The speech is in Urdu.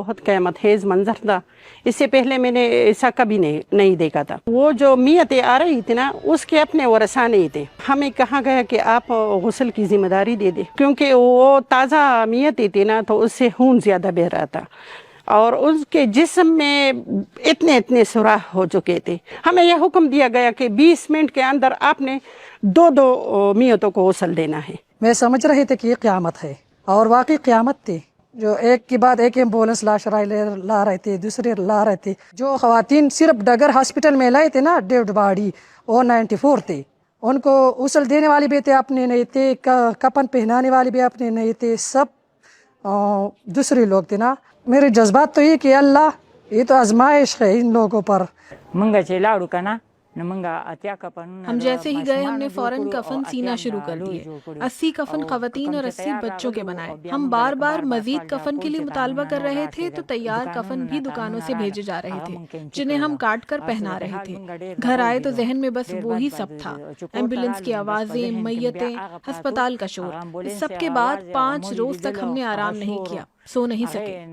بہت قیامت خیز منظر تھا. اس سے پہلے میں نے ایسا کبھی نہیں دیکھا تھا. وہ جو میتیں آ رہی تھی نا اس کے اپنے ورثاء نہیں تھے. ہمیں کہا گیا کہ آپ غسل کی ذمہ داری دے دیں کیونکہ وہ تازہ میتیں تھی نا تو اس سے خون زیادہ بہہ رہا تھا اور اس کے جسم میں اتنے سوراخ ہو چکے تھے. ہمیں یہ حکم دیا گیا کہ 20 منٹ کے اندر آپ نے دو میتوں کو غسل دینا ہے. میں سمجھ رہے تھے کہ یہ قیامت ہے اور واقعی قیامت تھی. جو ایک کے بعد ایک ایمبولینس لاش لا رہے تھے، دوسرے لا رہے تھے. جو خواتین صرف ڈگر ہاسپٹل میں لائے تھے نا ڈیڈ باڈی وہ 94 تھے. ان کو غسل دینے والے بھی تھے اپنے نہیں تھے، کفن پہنانے والے بھی اپنے نہیں تھے، سب دوسرے لوگ تھے نا. میرے جذبات تو یہ کہ اللہ یہ تو آزمائش ہے ان لوگوں پر. ہم جیسے ہی گئے ہم نے فوراً کفن سینا شروع کر دیے. 80 کفن خواتین اور 80 بچوں کے بنائے. ہم بار بار مزید کفن کے لیے مطالبہ کر رہے تھے تو تیار کفن بھی دکانوں سے بھیجے جا رہے تھے جنہیں ہم کاٹ کر پہنا رہے تھے. گھر آئے تو ذہن میں بس وہی سب تھا، ایمبولینس کی آوازیں، میتیں، ہسپتال کا شور. اس سب کے بعد 5 روز تک ہم نے آرام نہیں کیا، سو نہیں سکے.